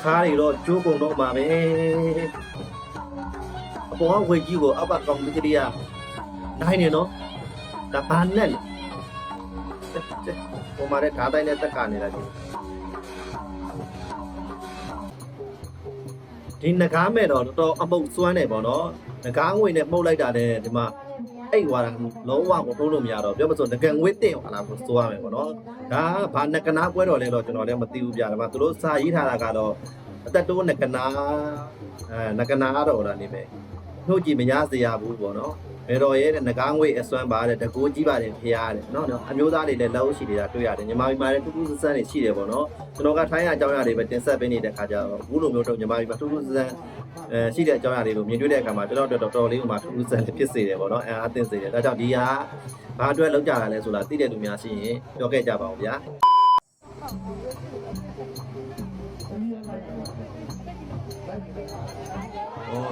တွေတော့ကျိုးကုန်တော့မှာပဲအပေါ်ကဝေကြီးကိုအောက်ကကောင်မကြီးကနိုင်နေနော်ဒါဘာနဲ့လဲဟိုမှာလည်းဓာတ်တိုင်းနဲ့တက်ကနေလာကြီးဒီငကားမဲ့တော့တော်အပုတ်စွမ်းနေပေါ့နော်ငကားငွေနဲ့မှုတ်လိုက်တာနဲ့ဒီမှာအိတ်သွားတာလုံးဝကိုထိုးလို့မရတော့ပြောမစို့ငကံငွေတင့်ဟလာကိုစိုးရမယ်ပေါ့နော်ဒါဘာငကနာပွဲတော်လဲတော့ကျွန်တော်လည်းမသိဘူးပြတယ်မှာသူတို့စာရေးထားတာကတော့အသက်တိုးငကနာငကနာတော့လာနေပဲနှုတ်ကြည့်မရစေရဘူးပေါ့နော်ဘယ်တော်ရဲ့ငကားငွေအစွမ်းပါတဲ့တကူကြီးပါတယ်ဖျားတယ်နော်အမျိုးသားတွေလည်းလက်ရှိနေတာတွေ့ရတယ်ညီမကြီးမာလည်းတူတူဆန်းနေရှိတယ်ပေါ့နော်ကျွန်တော်ကထိုင်းအကြောင်းအရာတွေပဲတင်ဆက်ပေးနေတဲ့ခါကျတော့ဘူးလိုမျိုးတော့ညီမကြီးမှာတူတူဆန်းရှိတဲ့အကြောင်းအရာတွေကိုမြင်တွေ့တဲ့အခါမှာကျွန်တော်တော်တော်လေးကိုမှတူတူဆန်းဖြစ်စေတယ်ပေါ့နော်အားသင့်စေတယ်ဒါကြောင့်ဒီဟာဘာအတွက်လောက်ကြတာလဲဆိုတာသိတဲ့လူများရှိရင်ပြောခဲ့ကြပါဦးဗျာ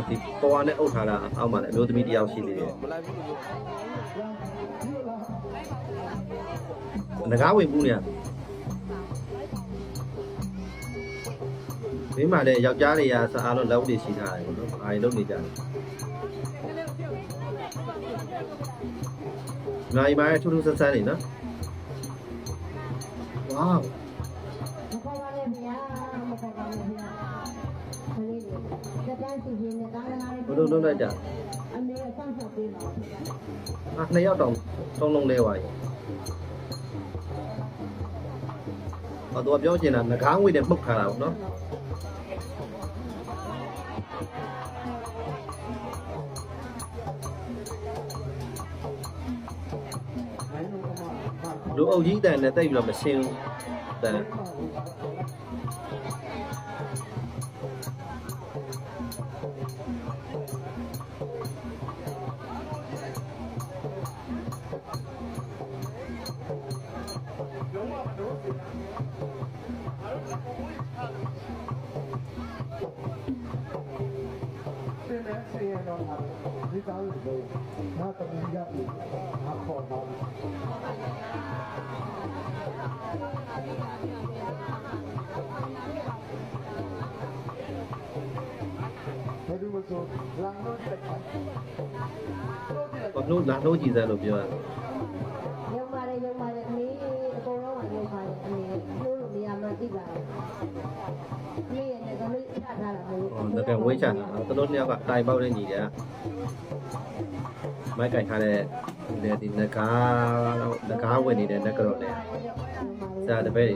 ဒီပေါ်နဲ့အုပ်ထားတာအောက်မှာလည်းအမျိုးသမီးတယောက်ရှိသေးတယ်ငကားဝင်ဘူးနေဒီမှာလည်းယောက်ျားတွေကစအားလုံးလက်ဦးတွေရှိထားတယ်ပေါ့နော်။အားလုံးလုပ်နေကြတယ်။နိုင်ပါရဲ့ထူးထူးဆန်းဆန်းနေနော်။ဝေါ။ဘယ်လိုလုပ်လိုက်ကြ။နှစ်ယောက်တောင်သုံးလုံးလဲပါရဲ့။တော့ပြောချင်တာငကားငွေနဲ့မှုတ်ခါတာပေါ့နော်။လူအုပ်ကြီးတန်နဲ့တိတ်ပြီးတော့မရှင်းဘူးတန်ဘာလို့လာလို့ကြည်စမ်းလို့ပြောရလဲရုံပါတယ်အမေအကုန်လုံးကရုံပါတယ်အမေလို့လို့နေရာမှာသိပါတယ်အမေရဲ့ကလေးချထားတာမျိုးငကံဝေးချတာသူတို့နှစ်ယောက်ကတိုင်ပေါက်နေညီတယ်မိုက်ကင်ထားတဲ့ဒီငကားဝင်နေတဲ့ငကတော့လေစာတပည့်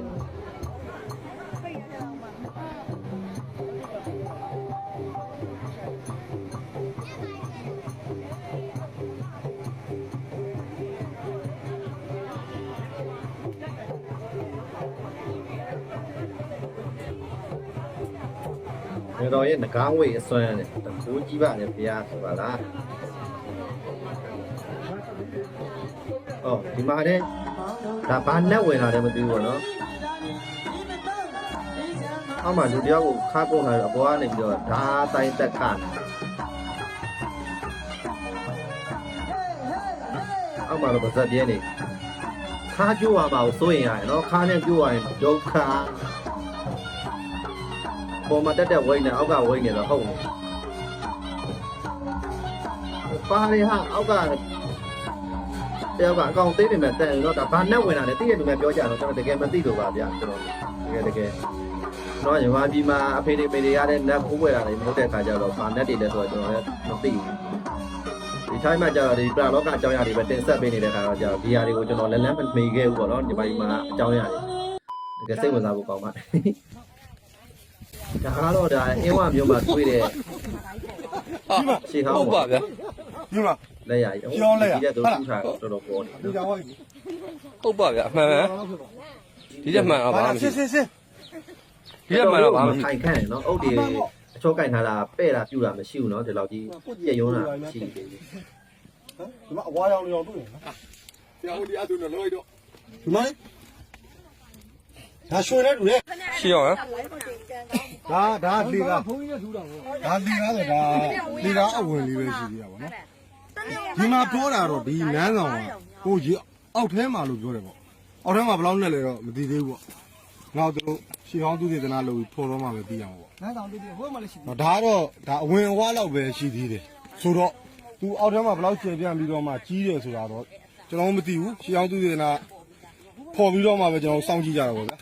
တွေတော်ရဲ့ငကားဝေးအစွမ်းရတယ်တကူကြီးပါလေဘုရားဆိုပါလားဒီမှာတဲ့ဒါဘာနဲ့ဝင်လာတယ်မသိဘူးပေါ့နော်အောက်မှာလူတယောက်ကိုခါကုန်လာတော့အပေါ်ကနေပြီးတော့ဓာတိုင်းတက်ခါအောက်မှာတော့ဗဇက်ပြင်းနေခါကျိုးရပါဘူးစိုးရင်ရတယ်နော်ခါနဲ့ကျိုးရရင်ဒုက္ခပေါ်မှာတက်ဝိတ်နဲ့အောက်ကဝိတ်နေတော့ဟုတ်နေပါရီဟာအောက်ကတယောက်ကအကောင်သေးနေမှတက်ရင်တော့ဒါဘာနဲ့ဝင်လာလဲသိရတူများပြောကြတော့ကျွန်တော်တကယ်မသိလို့ပါဗျာကျွန်တော်တကယ်တော့ညီမကြီးမှာအဖေတွေပေတွေရတဲ့နက်ဖိုးွယ်လာတယ်မဟုတ်တဲ့ခါကျတော့ဘာနက်တွေလဲဆိုတော့ကျွန်တော်လည်းမသိဘူးဒီတိုင်းမှာကျတော့ဒီပရာလောကအကြောင်းအရာတွေပဲတင်ဆက်ပေးနေတဲ့ခါတော့ကျတော့ဒီຢာတွေကိုကျွန်တော်လည်းမမေ့ခဲ့ဘူးပေါ့နော်ညီမကြီးမှာအကြောင်းအရာတွေတကယ်စိတ်ဝင်စားဖို့ကောင်းပါတယ်ဒါကတော့ဒါအင်းဝမျိုးမှာတွေ့တဲ့ရှေ့ဟောင်းဟုတ်ပါဗျာဒီမှာလက်ရည်ပြောလက်ရည်ဒီတော့ထူထားတော်တော်ပေါ်နေဒီကြောင်ဟုတ်ပါဗျာအမှန်ပဲဒီတက်မှန်တော့ဘာမှမရှိစစ်ဒီတက်မှန်တော့ဘာမှမရှိခိုင်ခန့်နော်အုတ်တွေအချောကင်ထားတာပဲ့တာပြူတာမရှိဘူးနော်ဒီလောက်ကြီးပြည့်ရုံးတာမရှိသေးဘူးဒီမှာအဝါရောင်တွေအောင်တွေ့တယ်နော်ဆရာဦးဒီအတူနဲ့လောက်တော့ဒီမှာဒါရွှေနဲ့တူတယ်ရှိရောဟမ်ဒါလေကဘုန်းကြီးနဲ့ထူတာပေါ့ဒါလေကားလေကားအဝင်လေးပဲရှိသေးတာပေါ့နော်ဒီမှာပြောတာတော့ဒီနန်းဆောင်ကဟိုကြီးအောက်ထဲမှာလို့ပြောတယ်ပေါ့အောက်ထဲမှာဘယ်လောက်နဲ့လဲတော့မသိသေးဘူးပေါ့ငါတို့ ရှေးဟောင်းသူတွေတနာလို့ဖော်တော့မှပဲပြီးအောင်ပေါ့ နန်းဆောင်တူတူဟိုမှလည်းရှိ ဒါကတော့ဒါအဝင်အဝါလောက်ပဲရှိသေးတယ်ဆိုတော့သူအောက်ထဲမှာဘယ်လောက်ကျေပြန့်ပြီးတော့မှကြီးတယ်ဆိုတာတော့ကျွန်တော်မသိဘူးရှေးဟောင်းသူတွေတနာဖော်ပြီးတော့မှပဲကျွန်တော်စောင့်ကြည့်ကြတာပေါ့ဗျာ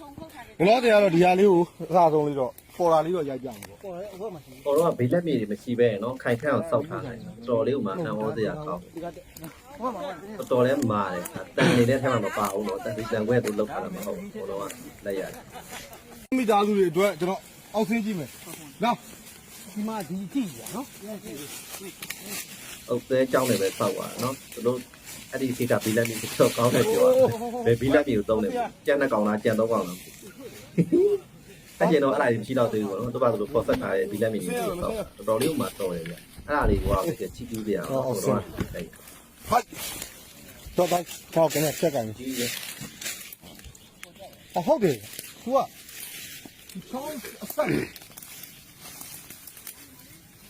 ဘလို့တွေကတော့ဒီဟာလေးကိုအစားဆုံးလေးတော့ပေါ်လာလေးတော့ရိုက်ကြမှာပေါ့ ပေါ်တယ်ဟိုမှရှိ ဟိုတော့ဘေးလက်မြေတွေမရှိပဲเนาะခိုင်ခန့်အောင်စောက်ထားတယ်တော်လေးကမှအံ့ဩစရာကောင်း ဒီကဟိုမှ တော်လည်းမာတယ်တန်နေတဲ့ထဲမှာမပါဘူးเนาะတန်ဒီတန်ခွဲသူလောက်ထားတာမဟုတ်ဘူးဟိုတော့လက်ရတယ် မိသားစုတွေအတွက်ကျွန်တော်အောက်ဆင်းကြည့်မယ်နော် ဒီမှာဒီကြည့်ရနော် အုပ်သေးကြောင်းနေပဲစောက်သွားเนาะသူတို့အဲ့ဒီခေတ်ကဘေးလက်မြေတော့ကောင်းတယ်ပြောဘယ်ဘေးလက်မြေကိုသုံးတယ်ကြံတဲ့ကောင်လားကြံတော့ကောင်လားအဲ့ကျတော့အဲ့ဒါကြီးမရှိတော့သေးဘူးပေါ့နော်သူကသူတို့ပေါ်ဆက်ထားတဲ့ဘေးလက်မြေကြီးတော့တော်တော်လေးမှတော်တယ်ဗျအဲ့ဒါလေးကတကယ်ချီးကျူးစရာဟိုတော့ ဟိုက်တော့တော့ကနေချက်ကန် ကြီးတယ် ဟုတ်တယ်သူကဒီချောင်းအဆက်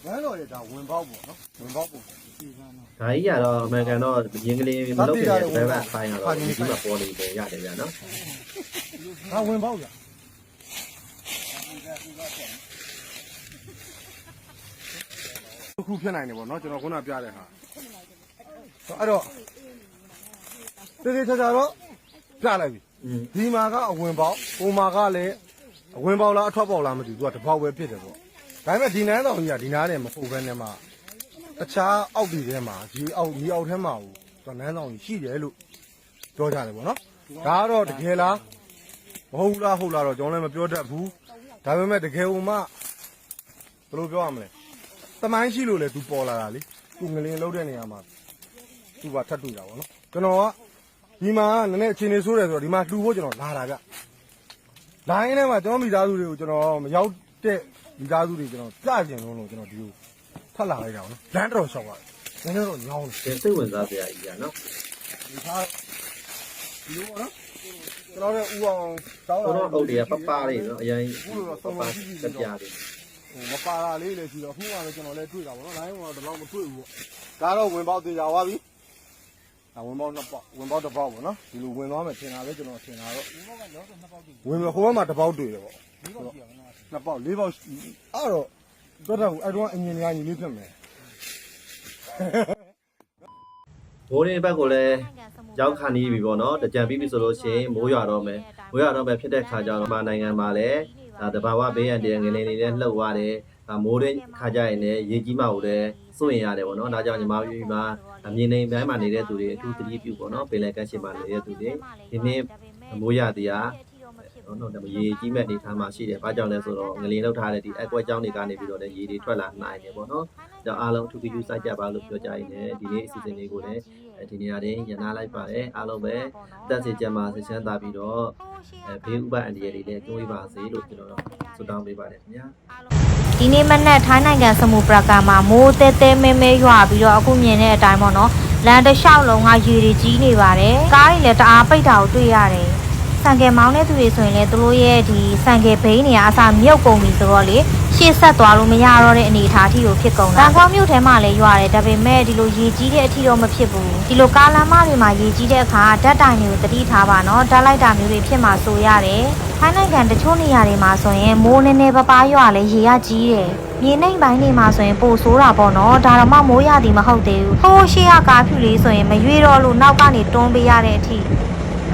ဝမ်းတော်ရတာဝင်ပေါက်ပေါ့နော်ဝင်ပေါက်ပေါ့ ဒါကြီးကတော့အမေရိကန်တော့ရင်းကလေးမလုပ်ခင်ဘယ်ဘက်ဆိုင်တော့ဒီမှာပေါ်နေတယ်ရတယ်ဗျနော် ဒါဝင်ပေါက်ရခုဖြစ်နိုင်တယ်ပေါ့နော်ကျွန်တော်ခုနပြတဲ့ဟာအဲ့တော့တေးသေးချာချာတော့ပြလိုက်ပြီဒီမှာကအဝင်ပေါက်ဟိုမှာကလည်းအဝင်ပေါက်လားအထွက်ပေါက်လားမသိဘူးသူကတပေါက်ပဲဖြစ်တယ်ပေါ့ဒါပေမဲ့ဒီနန်းတော်ကြီးကဒီနားနဲ့မဟုတ်ဘဲနဲ့မှတခြားအောက်ဒီထဲမှာဒီအောက်ဒီအောက်ထဲမှာဟိုနန်းတော်ကြီးရှိတယ်လို့ပြောကြတယ်ပေါ့နော်ဒါကတော့တကယ်လားမဟုတ်လားဟုတ်လားတော့ကျွန်တော်လည်းမပြောတတ်ဘူးဒါပေမဲ့တကယ်ဟိုမှဘယ်လိုပြောရမလဲတမိုင်းရှိလို့လေသူပေါ်လာတာလေသူငလင်လုံးတဲ့နေရာမှာသူကထပ်တွေ့တာပေါ့နော်ကျွန်တော်ကဒီမှာနည်းနည်းအခြေအနေဆိုးတယ်ဆိုတော့ဒီမှာလှူဖို့ကျွန်တော်လာတာဗျလိုင်းထဲမှာကျွန်တော်မိသားစုတွေကိုကျွန်တော်မရောက်တဲ့မိသားစုတွေကျွန်တော်ကြားကျင်လို့ကျွန်တော်ဒီကိုဖတ်လာလိုက်တာပေါ့နော်လမ်းတော်လျှောက်ရတယ်နည်းနည်းတော့ညောင်းတယ် စိတ်ဝင်စားစရာကြီးอ่ะเนาะ ဒီသားဒီလိုပေါ့နော်ကျွန်တော်လည်းဥအောင်တောင်း ဟို လာ တော့အုပ်တွေကပပလေးเนาะအရင်ပပစပြားလေး ဟိုမပါတာလေးလည်းရှိတော့အခုမှလည်းကျွန်တော်လည်းတွေ့တာပေါ့နော်လိုင်းကတော့တော့မတွေ့ဘူးပေါ့ဒါတော့ဝင်ပေါက်သေးကြသွားပြီဒါဝင်ပေါက်နှစ်ပေါက်ဝင်ပေါက်တစ်ပေါက်ပေါ့နော်ဒီလိုဝင်သွားမယ်ထင်တာပဲကျွန်တော်ထင်တာတော့ဝင်မယ်ဟိုဘက်မှာတစ်ပေါက်တွေ့တယ်ပေါ့နှစ်ပေါက်လေးပေါက်အဲ့တော့တော်တော်အဲ့တော့အမြင်များကြီးလေးဖြစ်မယ် မိုးရင်းဘက်ကိုလည်းရောက်ခါနီးပြီပေါ့နော်တကြံပြီးပြီဆိုလို့ရှိရင်မိုးရွာတော့မယ်မိုးရွာတော့မယ်ဖြစ်တဲ့ခါကျတော့မြန်မာနိုင်ငံမှာလည်းဒါတဘာဝဘေးရန်တဲ့ငလင်တွေလည်းလှုပ်သွားတယ်ဒါမိုးရင်းခါကြရင်လည်းရေကြီးမှကိုလည်းစိုးရင်ရတယ်ပေါ့နော်ဒါကြောင့်ညီမတို့မှာအမြင်နေတိုင်းမှာနေတဲ့သူတွေအထူးသတိပြုပေါ့နော်ပင်လယ်ကမ်းခြေမှာနေတဲ့သူတွေဒီနေ့မိုးရသည်ဟာနော်ဒါရေကြီးမဲ့အနေထားမှာရှိတယ်။ဘာကြောင့်လဲဆိုတော့ငလင်လောက်ထားတဲ့ဒီအကွက်ကြောင်းတွေကနေပြီးတော့လည်းရေတွေထွက်လာနိုင်တယ်ပေါ့နော်။ဒါအားလုံးအထူးပြုစိုက်ကြပါလို့ပြောကြရင်းနဲ့ဒီနေ့အစီအစဉ်လေးကိုလည်းဒီနေရာတွင်ရနာလိုက်ပါတယ်။အားလုံးပဲတက်စီကြမှာဆက်ချမ်းသာပြီးတော့ဘေးဥပအန္တရာယ်တွေလည်းကျိုးဝေးပါစေလို့ကျွန်တော်တို့ဆုတောင်းပေးပါတယ်ခင်ဗျာ။ ဒီနေ့မနက်ထိုင်းနိုင်ငံစမူပရာကာမှာမိုးတဲတဲမဲမဲရွာပြီးတော့အခုမြင်တဲ့အတိုင်းပေါ့နော်လမ်းတစ်လျှောက်လုံးကရေတွေကြီးနေပါတယ်ကားတွေလည်းတအားပိတ်တာကိုတွေ့ရတယ်ဆန်ကယ်မောင်းတဲ့သူတွေဆိုရင်လည်းသူတို့ရဲ့ဒီဆန်ကယ်ဘိန်းတွေကအစာမြုပ်ကုန်ပြီဆိုတော့လေရှေ့ဆက်သွားလို့မရတော့တဲ့အနေအထားအထိကိုဖြစ်ကုန်တာဘန်ကောက်မြို့ထဲမှာလည်းရွာတယ်ဒါပေမဲ့ဒီလိုရေကြီးတဲ့အထိတော့မဖြစ်ဘူးဒီလိုကားလမ်းမတွေမှာရေကြီးတဲ့အခါဓာတ်တိုင်တွေကိုတတိထားပါနော်ဓာတ်လိုက်တာမျိုးတွေဖြစ်မှာဆိုရတယ်ထိုင်းနိုင်ငံတချို့နေရာတွေမှာဆိုရင်မိုးနည်းနည်းပပရွာလဲရေရကြီးတယ်မြေနှိမ်ပိုင်းတွေမှာဆိုရင်ပိုဆိုးတာပေါ့နော်ဒါတော့မှမိုးရသည်မဟုတ်သေးဘူးဟိုးရှေ့ကကားဖြူလေးဆိုရင်မရွေ့တော့လို့နောက်ကနေတွန်းပေးရတဲ့အထိ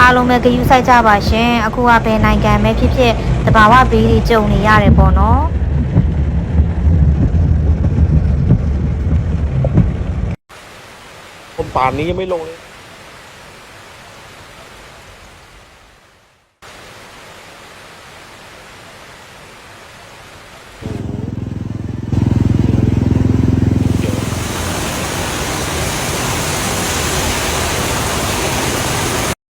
အားလုံးပဲဂရုစိုက်ကြပါရှင်အခုကဘယ်နိုင်ငံပဲဖြစ်ဖြစ်တဘာဝဘေးတွေကြုံနေရတယ်ပေါ့နော် ผมป่านนี้ยังไม่ลงเลย